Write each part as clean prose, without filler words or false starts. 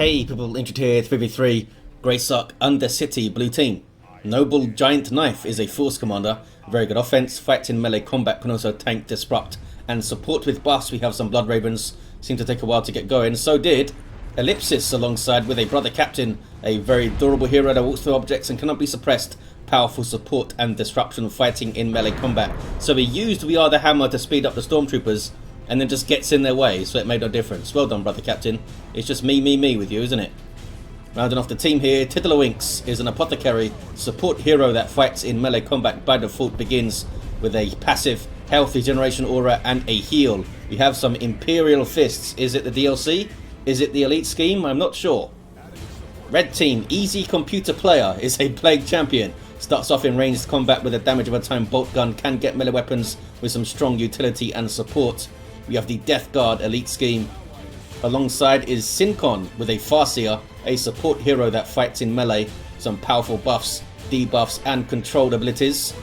Hey people, Injured here, 3v3, Grey Suck, Undercity, blue team. Noblegiantknife is a force commander, very good offense, fights in melee combat, can also tank, disrupt, and support with buffs. We have some Blood Ravens, seem to take a while to get going. So did Ellipsis alongside with a brother captain, a very durable hero that walks through objects and cannot be suppressed. Powerful support and disruption fighting in melee combat. So he used We Are the Hammer to speed up the stormtroopers and then just gets in their way, so it made no difference. Well done, brother captain. It's just me with you, isn't it? Rounding off the team here, Tiddaliwinks is an Apothecary support hero that fights in melee combat by default, begins with a passive health regeneration aura and a heal. We have some Imperial Fists. Is it the DLC? Is it the Elite Scheme? I'm not sure. Red team, Easy Computer Player, is a Plague Champion. Starts off in ranged combat with a damage of a time bolt gun, can get melee weapons with some strong utility and support. We have the Death Guard Elite Scheme. Alongside is Sincon with a Farseer, a support hero that fights in melee, some powerful buffs, debuffs and controlled abilities.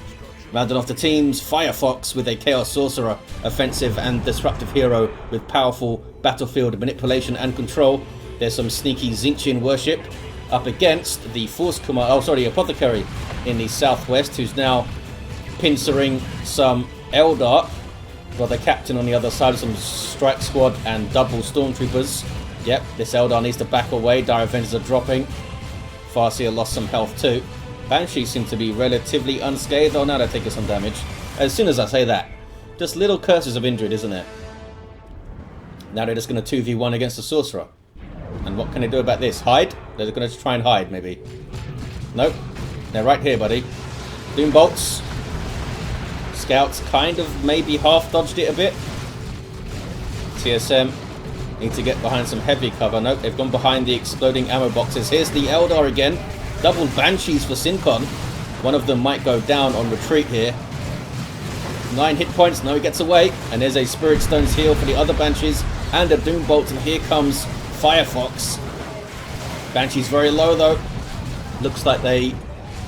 Rounding off the teams, foxx with a Chaos Sorcerer, offensive and disruptive hero with powerful battlefield manipulation and control. There's some sneaky Tzeentchian worship up against the Apothecary in the southwest, who's now pincering some Eldar. Got the captain on the other side of some strike squad and double stormtroopers. Yep, this Eldar needs to back away. Dire Avengers are dropping. Farseer lost some health too. Banshees seem to be relatively unscathed. Oh, now they're taking some damage. As soon as I say that, just little curses of injured, isn't it? Now they're just going to 2v1 against the Sorcerer. And what can they do about this? Hide? They're going to try and hide, maybe. Nope. They're right here, buddy. Doom bolts. Scouts kind of maybe half dodged it a bit. TSM need to get behind some heavy cover. Nope, they've gone behind the exploding ammo boxes. Here's the Eldar again. Double Banshees for Sincon. One of them might go down on retreat here. 9 hit points. No, he gets away. And there's a Spirit Stone's heal for the other Banshees. And a Doom Bolt. And here comes foxx. Banshee's very low though. Looks like they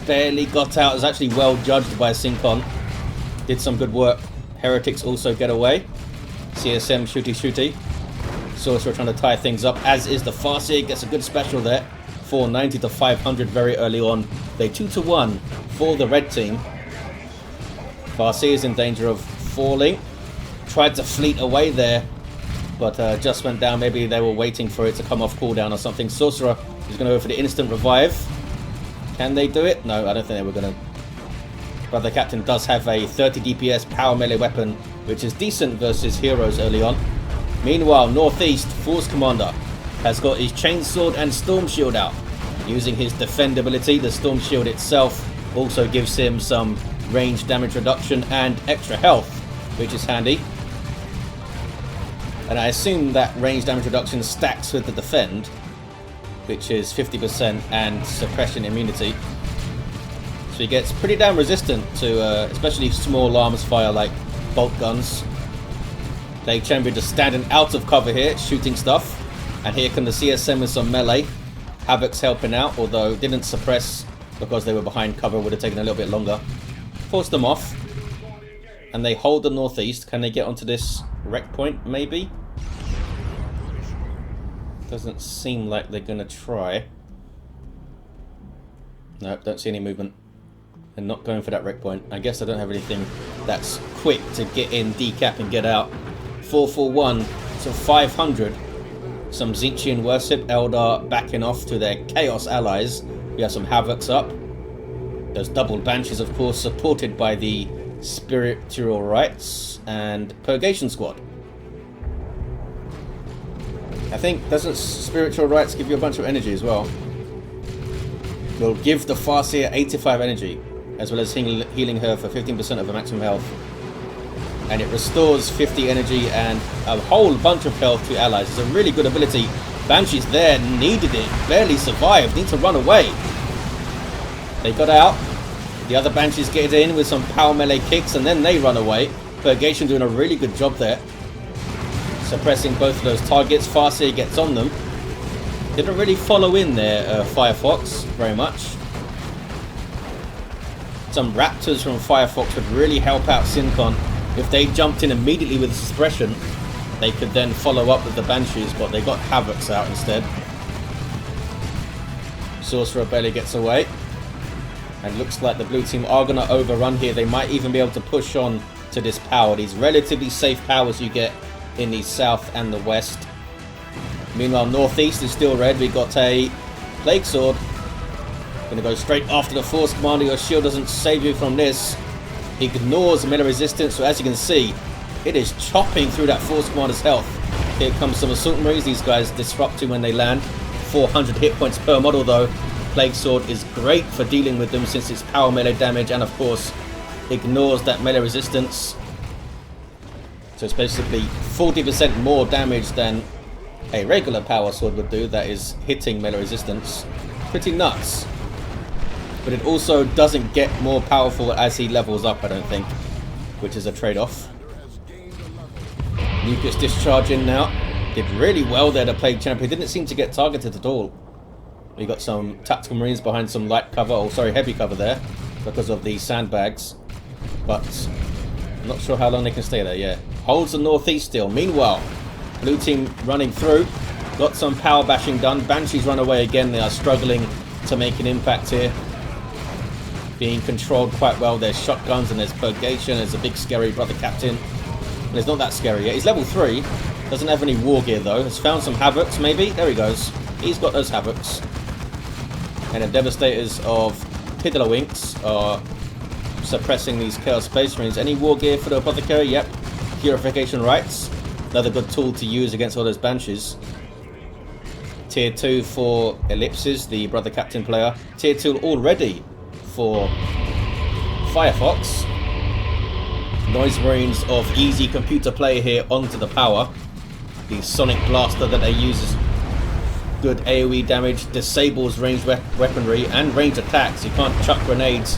barely got out. It was actually well judged by Sincon. Did some good work. Heretics also get away. CSM shooty. Sorcerer trying to tie things up, as is the Farseer. Gets a good special there. 490 to 500 very early on. They 2-1 for the red team. Farseer is in danger of falling. Tried to fleet away there, but just went down. Maybe they were waiting for it to come off cooldown or something. Sorcerer is going to go for the instant revive. Can they do it? No, I don't think they were going to. But the captain does have a 30 DPS power melee weapon, which is decent versus heroes early on. Meanwhile, Northeast Force Commander has got his Chainsword and Storm Shield out. Using his defend ability, the Storm Shield itself also gives him some range damage reduction and extra health, which is handy. And I assume that range damage reduction stacks with the defend, which is 50% and suppression immunity. So he gets pretty damn resistant to especially small arms fire like bolt guns. Plague Champion just standing out of cover here, shooting stuff. And here come the CSM with some melee. Havoc's helping out, although didn't suppress because they were behind cover, would have taken a little bit longer. Forced them off. And they hold the northeast. Can they get onto this wreck point, maybe? Doesn't seem like they're going to try. Nope, don't see any movement. They're not going for that wreck point. I guess I don't have anything that's quick to get in, decap and get out. 441, so 500. Some Tzeentchian worship, Eldar backing off to their Chaos allies. We have some Havocs up. Those double Banshees, of course, supported by the Spiritual Rites and Purgation Squad. I think, doesn't Spiritual Rites give you a bunch of energy as well? Will give the Farseer 85 energy, as well as healing her for 15% of her maximum health. And it restores 50 energy and a whole bunch of health to allies. It's a really good ability. Banshees there needed it, barely survived, need to run away. They got out. The other Banshees get in with some power melee kicks and then they run away. Purgation doing a really good job there. Suppressing both of those targets. Farseer gets on them. Didn't really follow in there, foxx, very much. Some Raptors from foxx would really help out Sincon. If they jumped in immediately with suppression, They could then follow up with the Banshees, but they got Havocs out instead. Sorcerer barely gets away. And looks like the blue team are going to overrun here. They might even be able to push on to this power. These relatively safe powers you get in the south and the west. Meanwhile, northeast is still red. We got a Plague Sword. Gonna go straight after the Force Commander. Your shield doesn't save you from this. Ignores melee resistance. So as you can see, it is chopping through that Force Commander's health. Here comes some Assault Marines. These guys disrupting when they land. 400 hit points per model though. Plague Sword is great for dealing with them since it's power melee damage and of course ignores that melee resistance. So it's basically 40% more damage than a regular power sword would do that is hitting melee resistance. Pretty nuts. But it also doesn't get more powerful as he levels up, I don't think, which is a trade-off. Nucleus discharge in now. Did really well there, the Plague Champion. Didn't seem to get targeted at all. We got some Tactical Marines behind some light cover, or sorry, heavy cover there, because of the sandbags. But I'm not sure how long they can stay there, yeah. Holds the northeast still. Meanwhile, blue team running through. Got some power bashing done. Banshees run away again. They are struggling to make an impact here. Being controlled quite well. There's shotguns and there's Purgation. There's a big scary brother captain. And it's not that scary yet. He's level 3. Doesn't have any war gear though. Has found some Havocs maybe. There he goes. He's got those Havocs. And the Devastators of Tiddaliwinks are suppressing these Chaos Space Marines. Any war gear for the Apothecary? Yep. Purification Rites. Another good tool to use against all those Banshees. Tier 2 for Ellipses, the brother captain player. Tier 2 already for Firefox. Noise Marines of easy computer play here onto the power. The Sonic Blaster that they use is good AoE damage, disables ranged weaponry and range attacks. You can't chuck grenades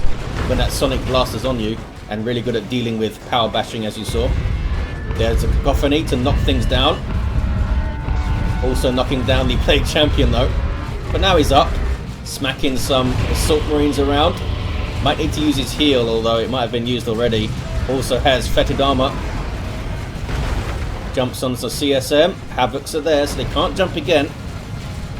when that Sonic Blaster's on you, and really good at dealing with power bashing as you saw. There's a Cacophony to knock things down. Also knocking down the Plague Champion though. But now he's up, smacking some Assault Marines around. Might need to use his heal, although it might have been used already. Also has Fetid Armor. Jumps onto CSM. Havocs are there, so they can't jump again.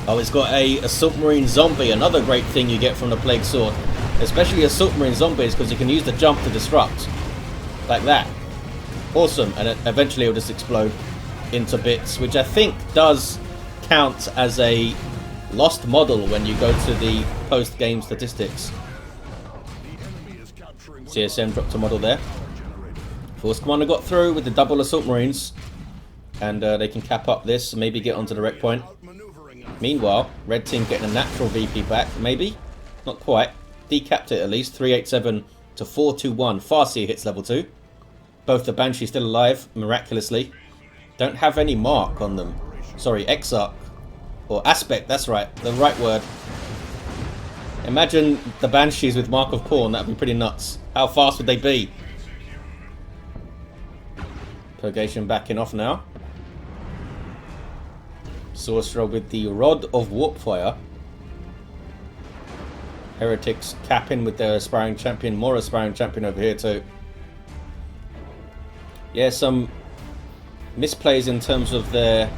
Oh, it's got a Assault Marine Zombie, another great thing you get from the Plague Sword. Especially Assault Marine Zombies, because you can use the jump to disrupt. Like that. Awesome, and eventually it'll just explode into bits, which I think does count as a lost model when you go to the post-game statistics. CSM dropped a model there. Force Commander got through with the double Assault Marines, and they can cap up this, maybe get onto the wreck point. Meanwhile, red team getting a natural VP back, maybe? Not quite. Decapped it at least, 387 to 421. Farseer hits level 2. Both the Banshees still alive, miraculously. Don't have any mark on them. Sorry, Exarch. Or Aspect, that's right. The right word. Imagine the Banshees with Mark of Khorne, that'd be pretty nuts. How fast would they be? Purgation backing off now. Sorcerer with the Rod of Warpfire. Heretics capping with their Aspiring Champion. More Aspiring Champion over here too. Yeah, some misplays in terms of their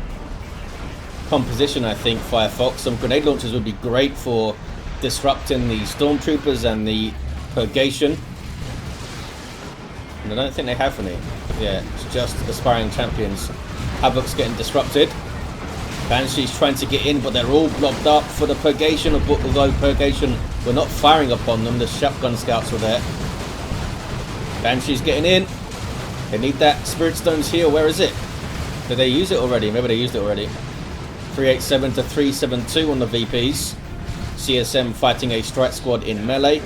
composition, I think, Firefox. Some grenade launchers would be great for disrupting the Stormtroopers and the Purgation. And I don't think they have any. Yeah, it's just Aspiring Champions. Havoc's getting disrupted. Banshee's trying to get in, but they're all blocked up for the Purgation, although Purgation were not firing upon them. The shotgun scouts were there. Banshee's getting in. They need that Spirit Stone's heal. Where is it? Did they use it already? Maybe they used it already. 387 to 372 on the VPs. CSM fighting a strike squad in melee.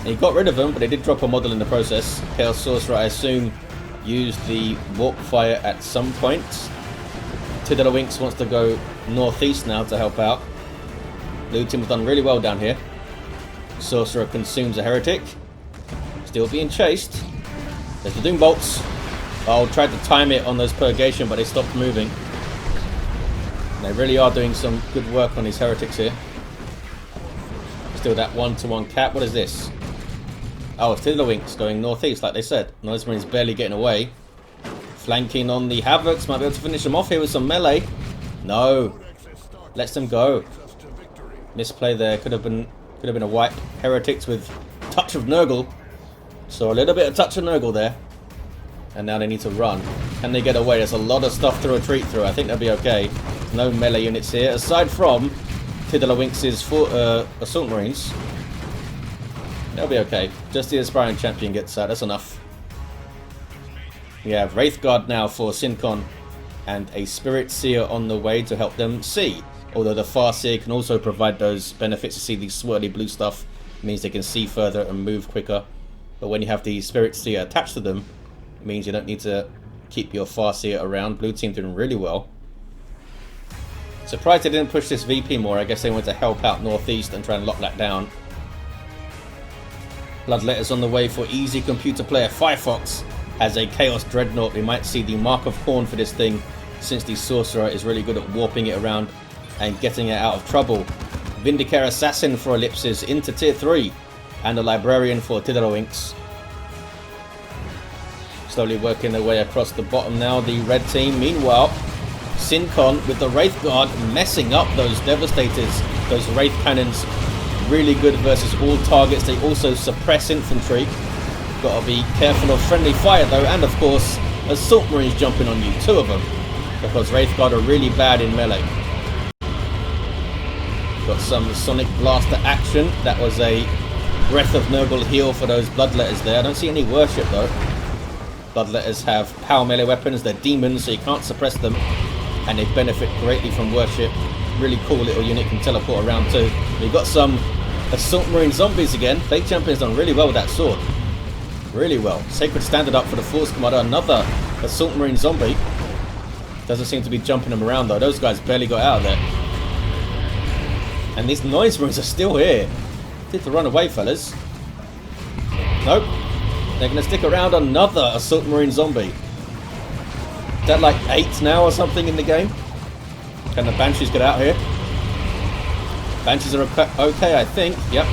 He got rid of them, but they did drop a model in the process. Chaos Sorcerer, I assume, used the Warp Fire at some point. Tiddaliwinks wants to go northeast now to help out. Blue team have done really well down here. Sorcerer consumes a Heretic. Still being chased. There's the Doom Bolts. Oh, tried to time it on those Purgation, but they stopped moving. And they really are doing some good work on these Heretics here. Still that 1-to-1 cap. What is this? Oh, it's Tiddaliwinks going northeast, like they said. Noise Marine's barely getting away. Flanking on the Havocs. Might be able to finish them off here with some melee. No. Lets them go. Misplay there. Could have been a wipe. Heretics with touch of Nurgle. So a little bit of touch of Nurgle there. And now they need to run. Can they get away? There's a lot of stuff to retreat through. I think they'll be okay. No melee units here. Aside from Tiddaliwinks' Assault Marines. They'll be okay. Just the Aspiring Champion gets out. That's enough. We have Wraithguard now for Sincon. And a Spirit Seer on the way to help them see. Although the Farseer can also provide those benefits to see the swirly blue stuff. It means they can see further and move quicker. But when you have the Spirit Seer attached to them, it means you don't need to keep your Farseer around. Blue team doing really well. Surprised they didn't push this VP more. I guess they wanted to help out Northeast and try and lock that down. Bloodletters on the way for easy computer player. Foxx has a Chaos Dreadnought. We might see the Mark of Horn for this thing, since the Sorcerer is really good at warping it around and getting it out of trouble. Vindicare Assassin for Ellipses into Tier 3. And the Librarian for Tiddaliwinks. Slowly working their way across the bottom now, the red team. Meanwhile, Sincon with the Wraithguard messing up those Devastators, those Wraith Cannons. Really good versus all targets. They also suppress infantry. Gotta be careful of friendly fire though, and of course, Assault Marines jumping on you, 2 of them. Because Wraithguard are really bad in melee. Got some Sonic Blaster action. That was a Breath of Nurgle heal for those Bloodletters there. I don't see any worship though. Bloodletters have power melee weapons. They're demons, so you can't suppress them. And they benefit greatly from worship. Really cool little unit, can teleport around too. We've got some Assault Marine zombies again. Plague Champion's done really well with that sword. Really well. Sacred Standard up for the Force Commander. Another Assault Marine zombie. Doesn't seem to be jumping them around though. Those guys barely got out of there. And these Noise Marines are still here. Need to run away, fellas. Nope. They're going to stick around. Another Assault Marine zombie. Is that like 8 now or something in the game? Can the Banshees get out here? Banshees are okay, I think. Yep.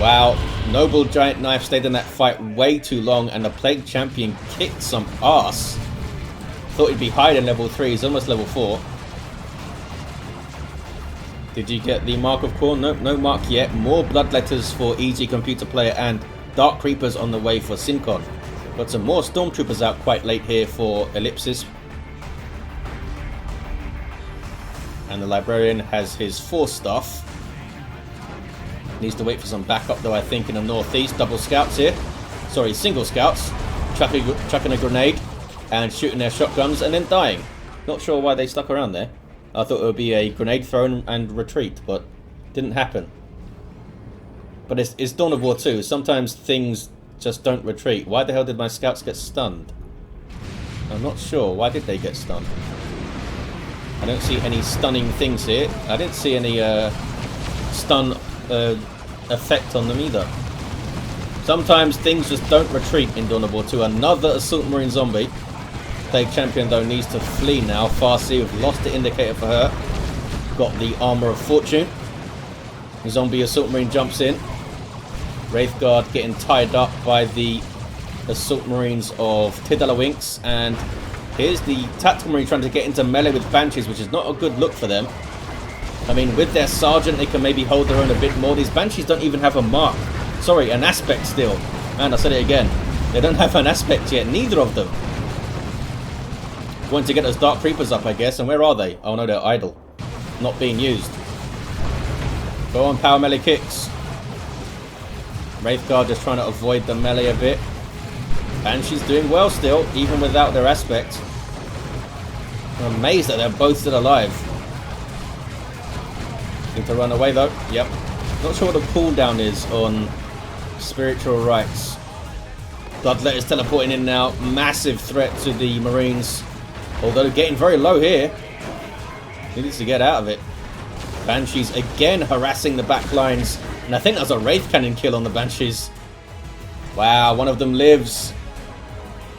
Wow. Noble Giant Knife stayed in that fight way too long, and the Plague Champion kicked some ass. Thought he'd be higher than level 3. He's almost level 4. Did you get the Mark of Corn? Nope, no mark yet. More Bloodletters for easy computer player and Dark Creepers on the way for Sincon. Got some more Stormtroopers out quite late here for Ellipsis. And the Librarian has his Force Staff. Needs to wait for some backup though, I think, in the Northeast. Double Scouts here. Sorry, single Scouts. Chucking a grenade and shooting their shotguns and then dying. Not sure why they stuck around there. I thought it would be a grenade thrown and retreat, but didn't happen. But it's Dawn of War 2. Sometimes things just don't retreat. Why the hell did my scouts get stunned? I'm not sure. Why did they get stunned? I don't see any stunning things here. I didn't see any stun effect on them either. Sometimes things just don't retreat in Dawn of War 2. Another Assault Marine zombie. Plague Champion though needs to flee now. Farseer, we've lost the indicator for her. Got the Armor of Fortune. Zombie Assault Marine jumps in. Wraithguard getting tied up by the Assault Marines of Tiddaliwinks. And here's the Tactical Marine trying to get into melee with Banshees, which is not a good look for them. I mean, with their Sergeant, they can maybe hold their own a bit more. These Banshees don't even have a mark. Sorry, an aspect still. And I said it again. They don't have an aspect yet. Neither of them. Want to get those Dark Creepers up, I guess. And where are they? Oh no, they're idle. Not being used. Go on, power melee kicks. Wraithguard just trying to avoid the melee a bit. Banshee's doing well still, even without their aspect. I'm amazed that they're both still alive. Need to run away though. Yep. Not sure what the cooldown is on Spiritual Rites. Bloodletter's teleporting in now. Massive threat to the Marines. Although getting very low here. He needs to get out of it. Banshees again harassing the back lines. And I think that was a Wraith Cannon kill on the Banshees. Wow, one of them lives.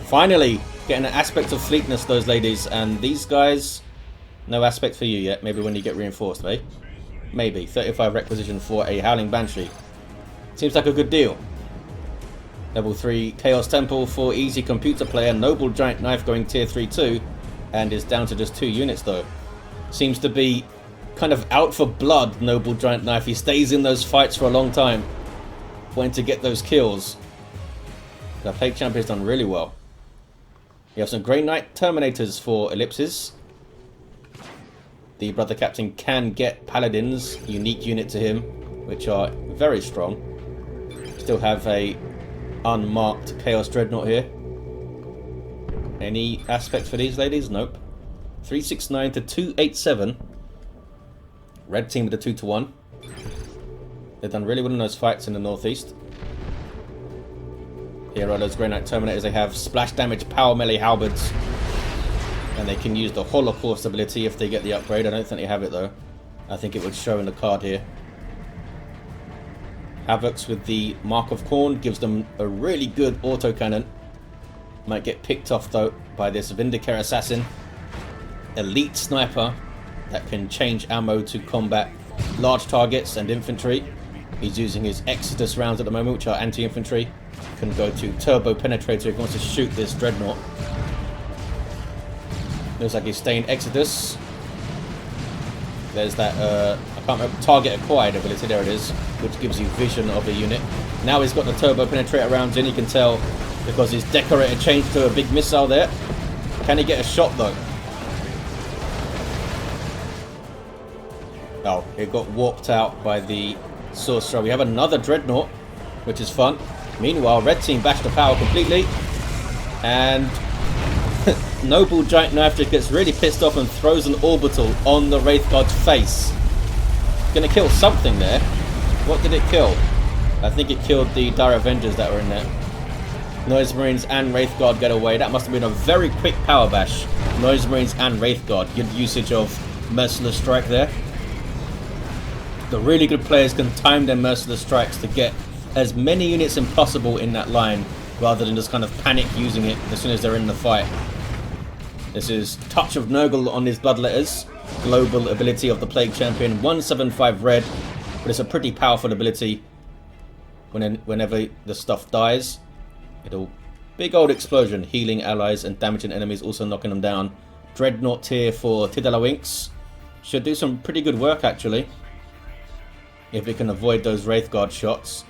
Finally, getting an aspect of fleetness, those ladies. And these guys, no aspect for you yet. Maybe when you get reinforced, eh? Maybe. 35 requisition for a Howling Banshee. Seems like a good deal. Level 3 Chaos Temple for easy computer player. Noble Giant Knife going tier 3 too. And is down to just 2 units though. Seems to be kind of out for blood, Noble Giant Knife. He stays in those fights for a long time, wanting to get those kills. The Plague Champion's done really well. You have some Grey Knight Terminators for ellipses. The Brother Captain can get Paladins, unique unit to him, which are very strong. Still have a unmarked Chaos Dreadnought here. Any aspects for these ladies? Nope. 369 to 287. Red team with a 2-1. They've done really well in those fights in the northeast. Here are those Grey Knight Terminators. They have splash damage power melee halberds. And they can use the Holocaust ability if they get the upgrade. I don't think they have it though. I think it would show in the card here. Havocs with the Mark of Khorne gives them a really good autocannon. Might get picked off though by this Vindicare Assassin. Elite Sniper that can change ammo to combat large targets and infantry. He's using his Exodus rounds at the moment, which are anti-infantry. Can go to Turbo Penetrator if he wants to shoot this Dreadnought. Looks like he's staying Exodus. There's that, I can't remember, Target Acquired ability, there it is, which gives you vision of the unit. Now he's got the Turbo Penetrator rounds in, you can tell because his Decorator changed to a big missile there. Can he get a shot though? Oh, it got warped out by the Sorcerer. We have another Dreadnought, which is fun. Meanwhile, red team bashed the power completely. And Noble Giant Knife just gets really pissed off and throws an orbital on the Wraith God's face. Gonna kill something there. What did it kill? I think it killed the Dire Avengers that were in there. Noise Marines and Wraith Guard get away. That must have been a very quick power bash. Noise Marines and Wraith Guard. Good usage of Merciless Strike there. The really good players can time their Merciless Strikes to get as many units as possible in that line, rather than just kind of panic using it as soon as they're in the fight. This is Touch of Nurgle on his Bloodletters. Global ability of the Plague Champion. 175 red, but it's a pretty powerful ability. Whenever the stuff dies, it'll big old explosion, healing allies and damaging enemies, also knocking them down. Dreadnought tier for Tiddaliwinks. Should do some pretty good work actually, if it can avoid those Wraith Guard shots.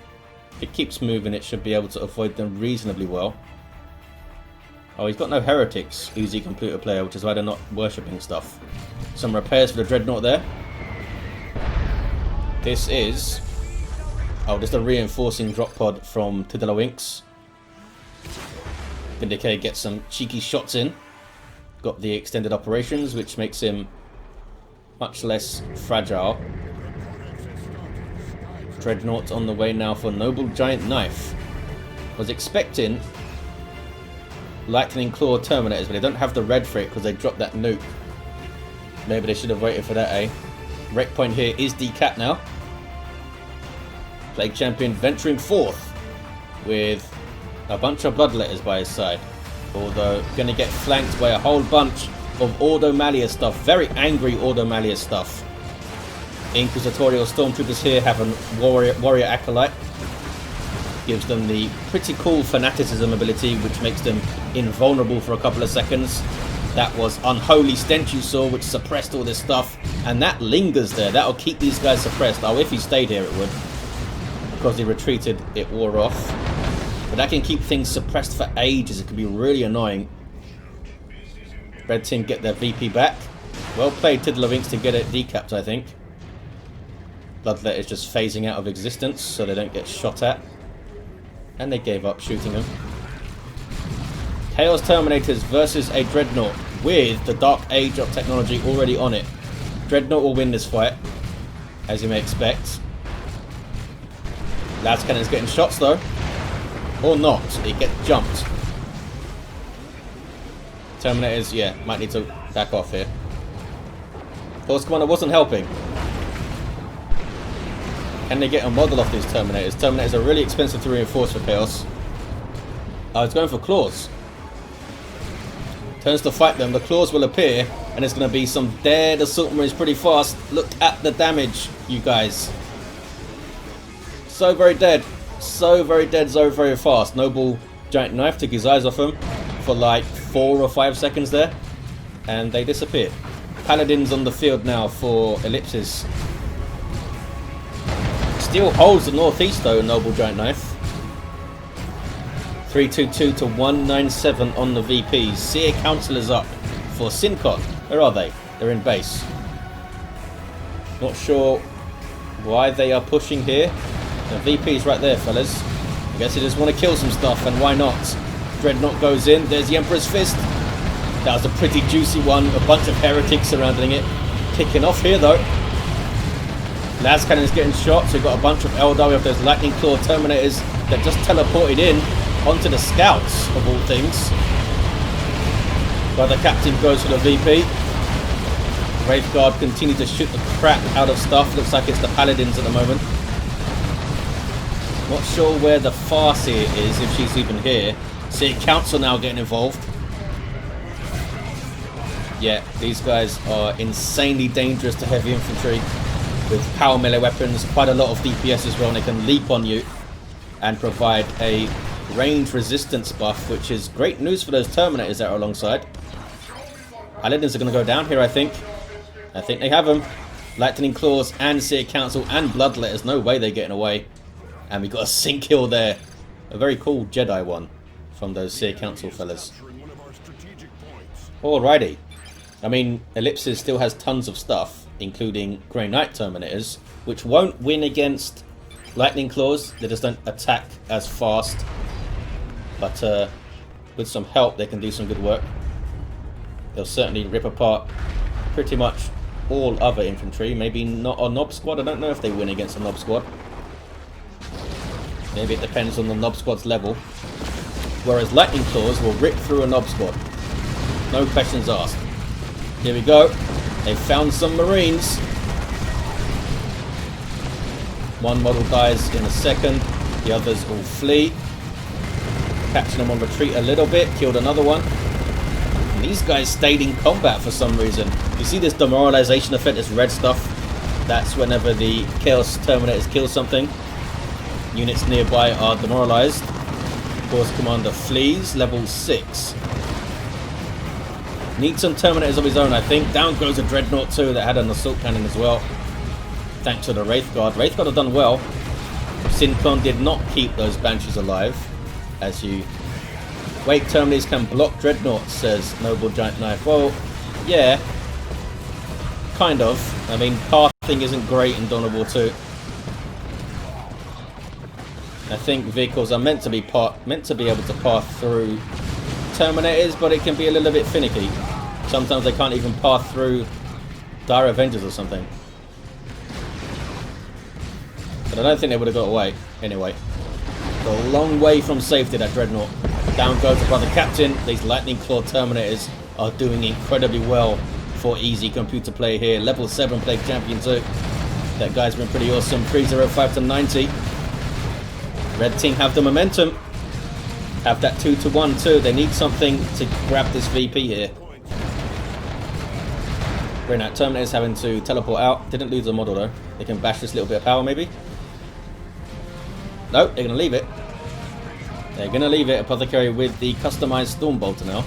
If it keeps moving, it should be able to avoid them reasonably well. Oh, he's got no heretics, easy computer player, which is why they're not worshipping stuff. Some repairs for the Dreadnought there. This is... oh, just a reinforcing drop pod from Tiddaliwinks. Vindicare gets some cheeky shots in. Got the extended operations, which makes him much less fragile. Dreadnought on the way now for Noble Giant Knife. Was expecting Lightning Claw Terminators, but they don't have the red for it because they dropped that nuke. Maybe they should have waited for that, eh? Wreck point here is decapped now. Plague Champion venturing forth with a bunch of Bloodletters by his side. Although going to get flanked by a whole bunch of Ordo Malleus stuff. Very angry Ordo Malleus stuff. Inquisitorial Stormtroopers here have a warrior Acolyte. Gives them the pretty cool Fanaticism ability, which makes them invulnerable for a couple of seconds. That was Unholy Stench you saw, which suppressed all this stuff. And that lingers there. That'll keep these guys suppressed. Oh, if he stayed here it would. Because he retreated, it wore off. But that can keep things suppressed for ages. It can be really annoying. Red team get their VP back. Well played Tiddaliwinks to get it decapped, I think. Bloodlet is just phasing out of existence so they don't get shot at. And they gave up shooting them. Chaos Terminators versus a Dreadnought with the Dark Age of technology already on it. Dreadnought will win this fight, as you may expect. Las Cannon's getting shots though. Or not. He gets jumped. Terminators, yeah, might need to back off here. Force Commander wasn't helping. Can they get a model off these Terminators? Terminators are really expensive to reinforce for Chaos. Oh, it's going for Claws. Turns to fight them. The Claws will appear, and it's going to be some dead Assault Marines pretty fast. Look at the damage, you guys. So very dead. So very dead, so very fast. Noble Giant Knife took his eyes off them for like 4 or 5 seconds there, and they disappeared. paladins on the field now for Ellipses. Still holds the northeast though, Noble Giant Knife. 322 to 197 on the VPs. Seer Councillors up for Sincon. Where are they? They're in base. Not sure why they are pushing here. The VP's right there, fellas. I guess they just want to kill some stuff, and why not? Dreadnought goes in. There's the Emperor's Fist. That was a pretty juicy one. A bunch of heretics surrounding it. Kicking off here though. Las Cannon's getting shot, so we've got a bunch of Eldar. We have those Lightning Claw Terminators that just teleported in onto the scouts, of all things. But the captain goes for the VP. Wraith Guard continue to shoot the crap out of stuff. Looks like it's the Paladins at the moment. Not sure where the Farseer is, if she's even here. See, Council now getting involved. Yeah, these guys are insanely dangerous to heavy infantry. With power melee weapons, quite a lot of DPS as well, and they can leap on you and provide a range resistance buff, which is great news for those Terminators that are alongside. Paladins are going to go down here, I think. I think they have them. Lightning Claws and Seer Council and Bloodletters. No way they're getting away. And we got a Sink Hill there. A very cool Jedi one from those Seer Council fellas. Alrighty. I mean, Ellipses still has tons of stuff, including Grey Knight Terminators, which won't win against Lightning Claws. They just don't attack as fast. But with some help, they can do some good work. They'll certainly rip apart pretty much all other infantry. Maybe not a Nob Squad. I don't know if they win against a Nob Squad. Maybe it depends on the Nob Squad's level. Whereas Lightning Claws will rip through a Nob Squad. No questions asked. Here we go. They found some Marines. One model dies in a second. The others all flee. Catching them on retreat a little bit. Killed another one. And these guys stayed in combat for some reason. You see this demoralization effect, this red stuff? That's whenever the Chaos Terminators kill something. Units nearby are demoralized. Force Commander flees. Level 6. Needs some Terminators of his own, I think. Down goes a Dreadnought too that had an Assault Cannon as well. Thanks to the Wraith Guard. Wraith Guard have done well. Sincon did not keep those Banshees alive. As you... Wake Terminators can block Dreadnoughts, says Noble Giant Knife. Well, yeah. Kind of. I mean, pathing isn't great in Dawn of War 2. I think vehicles are meant to be able to path through Terminators, but it can be a little bit finicky. Sometimes they can't even path through Dire Avengers or something. But I don't think they would have got away anyway. A long way from safety, that Dreadnought. Down goes the brother captain. These Lightning Claw Terminators are doing incredibly well for easy computer play here. Level 7 Plague Champion too. That guy's been pretty awesome. 305 to 90. Red team have the momentum. Have that 2 to 1 too. They need something to grab this VP here. Grey Knight Terminators having to teleport out. Didn't lose a model though. They can bash this little bit of power maybe. No, they're going to leave it. They're going to leave it. Apothecary with the customized Stormbolter now.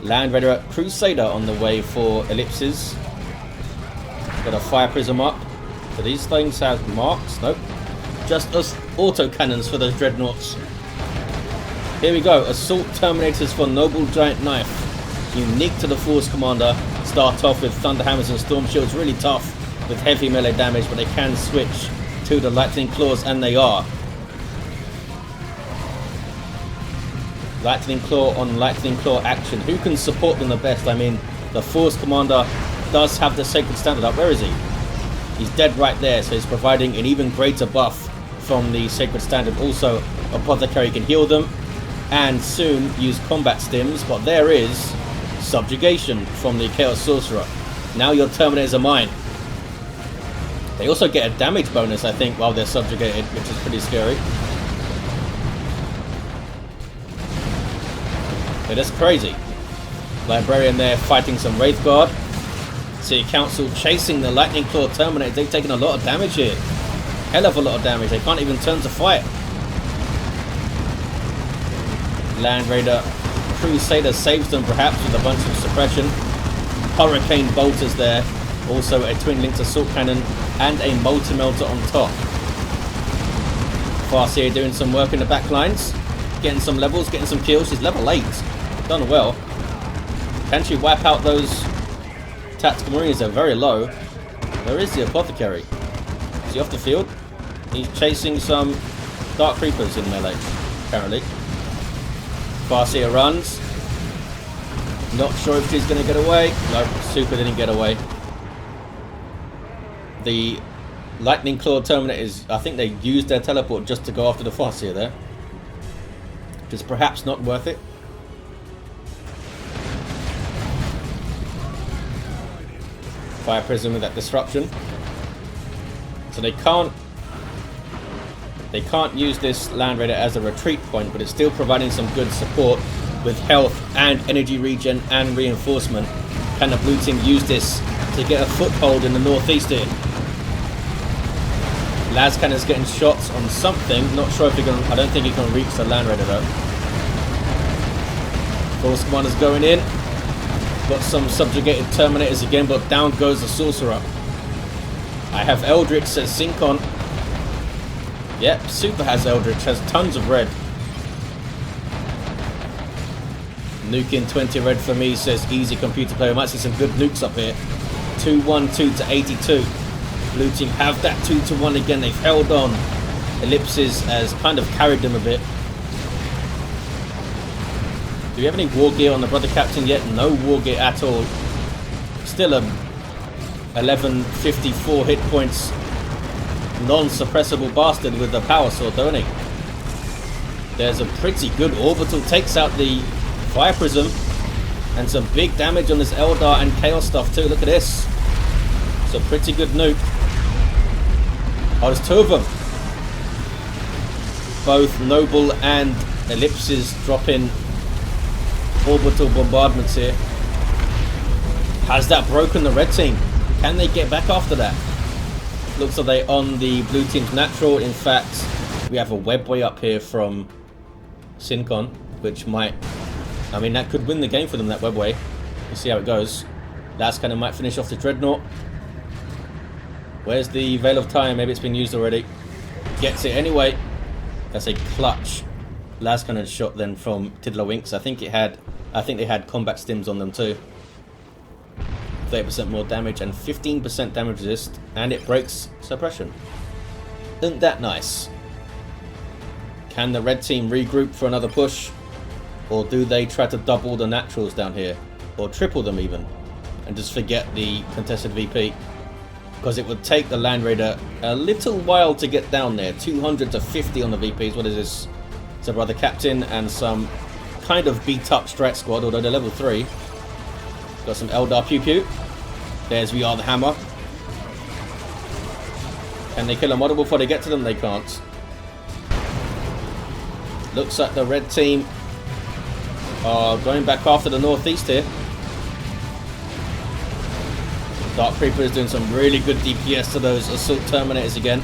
Land Raider Crusader on the way for Ellipses. Got a Fire Prism up. Do these things have marks? Nope. Just us auto cannons for those Dreadnoughts. Here we go. Assault Terminators for Noble Giant Knife. Unique to the Force Commander. Start off with Thunder Hammers and Storm Shields. Really tough with heavy melee damage, but they can switch to the Lightning Claws, and they are. Lightning Claw on Lightning Claw action. Who can support them the best? I mean, the Force Commander does have the Sacred Standard up. Where is he? He's dead right there, so he's providing an even greater buff from the Sacred Standard. Also, Apothecary can heal them and soon use combat stims, but there is Subjugation from the Chaos Sorcerer. Now your Terminators are mine. They also get a damage bonus, I think, while they're subjugated, which is pretty scary. But that's crazy. Librarian there fighting some Wraith Guard. See Council chasing the Lightning Claw Terminators. They've taken a lot of damage here. Hell of a lot of damage. They can't even turn to fight. Land Raider Crusader saves them perhaps with a bunch of suppression. hurricane bolters there. Also a twin linked assault cannon and a multi-melter on top. Farseer doing some work in the back lines, getting some levels, getting some kills. She's level 8, done well. Can she wipe out those tactical marines? They're very low. Where is the Apothecary? Is he off the field? He's chasing some dark creepers in melee, apparently. Farseer runs. Not sure if she's going to get away. No, Super didn't get away. The Lightning Claw Terminators, I think they used their teleport just to go after the Farseer there. Which is perhaps not worth it. Fire Prism with that disruption. So they can't use this Land Raider as a retreat point, but it's still providing some good support with health and energy regen and reinforcement. Can the blue team use this to get a foothold in the northeast here? Lascannon's getting shots on something. Not sure if he can. I don't think he can reach the Land Raider though. Force Commander's going in. Got some subjugated Terminators again, but down goes the Sorcerer. I have Eldritch, says Sincon. Yep, Super has Eldritch, has tons of red. Nuking 20 red for me, says Easy Computer Player. Might see some good nukes up here. 212 to 82. Blue team have that 2-1 again. They've held on. Ellipses has kind of carried them a bit. Do we have any war gear on the brother captain yet? No war gear at all. Still a 1154 hit points non-suppressible bastard with the power sword, don't he? There's a pretty good orbital. Takes out the Fire Prism. And some big damage on this Eldar and Chaos stuff too. Look at this. It's a pretty good nuke. Oh, there's two of them. Both Noble and Ellipses dropping orbital bombardments here. Has that broken the red team? Can they get back after that? Looks like they're on the blue team's natural. In fact, we have a webway up here from Sincon, which might... I mean, that could win the game for them, that webway. We'll see how it goes. Lascannon might finish off the Dreadnought. Where's the Veil of Time? Maybe it's been used already. Gets it anyway. That's a clutch Lascannon shot then from Tiddaliwinks. I think they had combat stims on them too. 30% more damage and 15% damage resist, and it breaks suppression. Isn't that nice? Can the red team regroup for another push? Or do they try to double the naturals down here? Or triple them even? And just forget the contested VP? Because it would take the Land Raider a little while to get down there. 200 to 50 on the VPs. What is this? It's a brother captain and some kind of beat up strat squad, although they're level 3. Got some Eldar pew pew. There's We Are the Hammer. Can they kill a model before they get to them? They can't. Looks like the red team are going back after the northeast here. Dark Creeper is doing some really good DPS to those Assault Terminators again.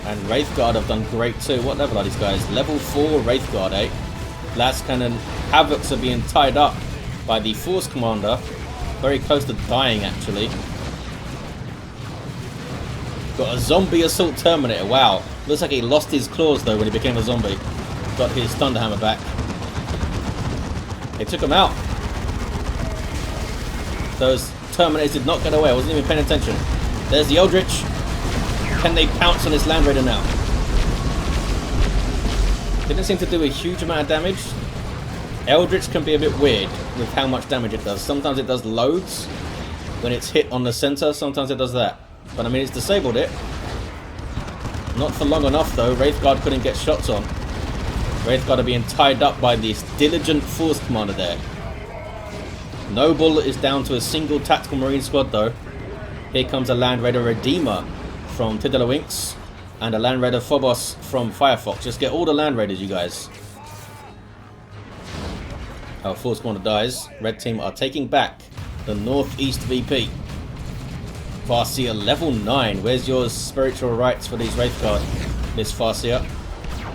And Wraithguard have done great too. What level are these guys? Level 4 Wraithguard, eh? Lascannon Havocs are being tied up by the Force Commander. Very close to dying, actually. Got a zombie Assault Terminator. Wow. Looks like he lost his claws, though, when he became a zombie. Got his Thunderhammer back. They took him out. Those Terminators did not get away. I wasn't even paying attention. There's the Eldritch. Can they pounce on this Land Raider now? Didn't seem to do a huge amount of damage. Eldritch can be a bit weird with how much damage it does. Sometimes it does loads when it's hit on the center. Sometimes it does that. But I mean, it's disabled it. Not for long enough though. Wraithguard couldn't get shots on. Wraithguard are being tied up by this diligent Force Commander there. Noble is down to a single Tactical Marine squad though. Here comes a Land Raider Redeemer from Tiddaliwinks and a Land Raider Phobos from Firefox. Just get all the Land Raiders, you guys. Our Force Commander dies. Red team are taking back the Northeast VP. Farseer level 9. Where's your spiritual rights for these Wraithguard? This Farseer.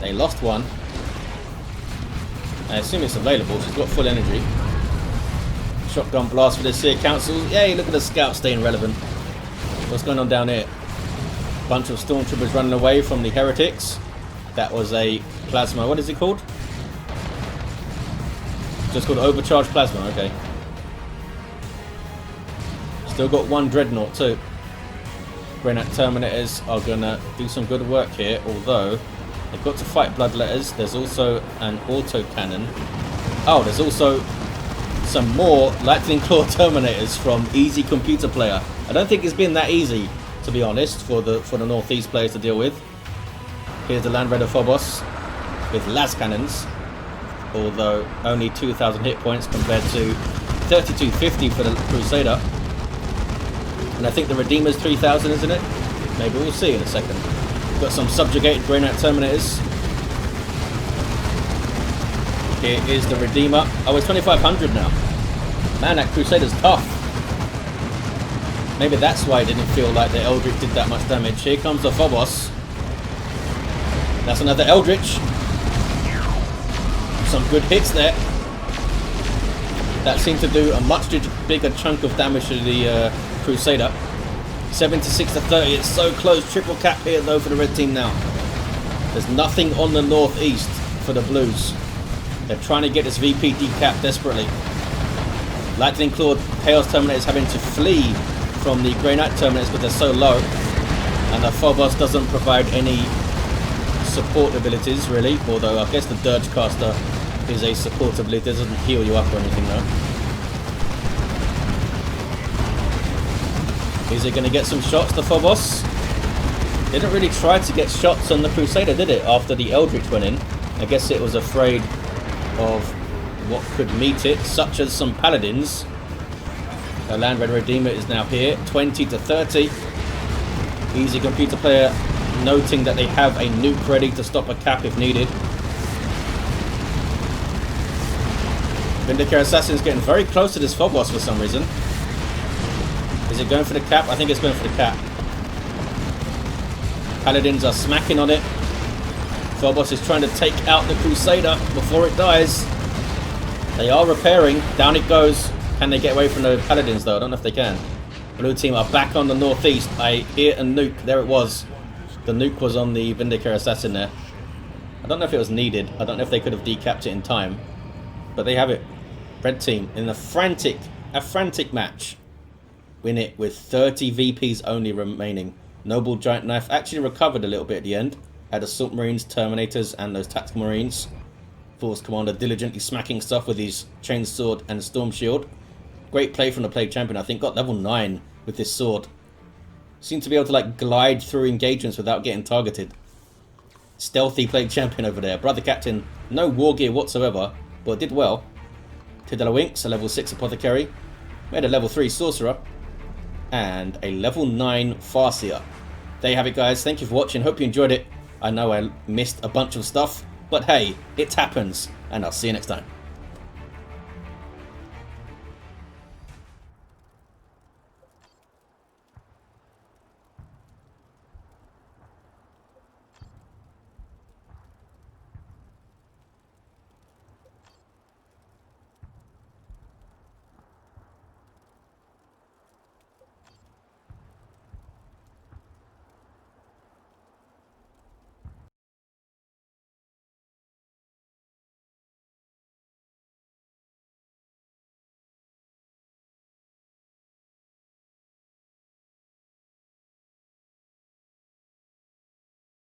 They lost one. I assume it's available. She's got full energy. Shotgun blast for the Seer Council. Yay, look at the scout staying relevant. What's going on down here? Bunch of stormtroopers running away from the heretics. That was a plasma. What is it called? Just called overcharged plasma. Okay. Still got one dreadnought too. Granite Terminators are gonna do some good work here, although they've got to fight Bloodletters. There's also an autocannon. Oh, there's also some more Lightning Claw Terminators from Easy Computer Player. I don't think it's been that easy, to be honest, for the Northeast players to deal with. Here's the Land Raider Phobos with las cannons, although only 2,000 hit points compared to 3,250 for the Crusader. And I think the Redeemer's 3,000, isn't it? Maybe we'll see in a second. Got some subjugated Granite Terminators. Here is the Redeemer. Oh, it's 2,500 now. Man, that Crusader's tough. Maybe that's why it didn't feel like the Eldritch did that much damage. Here comes the Phobos. That's another Eldritch. Some good hits there. That seemed to do a much bigger chunk of damage to the Crusader. 76 to 30. It's so close. Triple cap here though for the red team now. There's nothing on the northeast for the blues. They're trying to get this VP decapped desperately. Lightning Claw Chaos Terminators having to flee from the Grey Knight Terminators because they're so low. And the Phobos doesn't provide any support abilities really. Although I guess the Dirge Caster is a support ability. It doesn't heal you up or anything though. Is it going to get some shots, the Phobos? Didn't really try to get shots on the Crusader, did it, after the Eldritch went in? I guess it was afraid of what could meet it, such as some Paladins. The Land Red Redeemer is now here, 20 to 30. Easy Computer Player noting that they have a nuke ready to stop a cap if needed. Vindicator Assassin's getting very close to this Phobos for some reason. Is it going for the cap? I think it's going for the cap. Paladins are smacking on it. Phobos is trying to take out the Crusader before it dies. They are repairing. Down it goes. Can they get away from the Paladins though? I don't know if they can. Blue team are back on the northeast. I hear a nuke. There it was. The nuke was on the Vindicator Assassin there. I don't know if it was needed. I don't know if they could have decapped it in time. But they have it. Red team in a frantic match. Win it with 30 VPs only remaining. Noble Giant Knife actually recovered a little bit at the end. Had Assault Marines, Terminators, and those Tactical Marines. Force Commander diligently smacking stuff with his Chain Sword and Storm Shield. Great play from the Plague Champion. I think got level 9 with this sword. Seemed to be able to like glide through engagements without getting targeted. Stealthy Plague Champion over there. Brother Captain, no war gear whatsoever, but did well. Tiddaliwinks, a level 6 Apothecary. Made a level 3 Sorcerer. And a level 9 Farseer. There you have it, guys. Thank you for watching. Hope you enjoyed it. I know I missed a bunch of stuff, but hey, it happens, and I'll see you next time.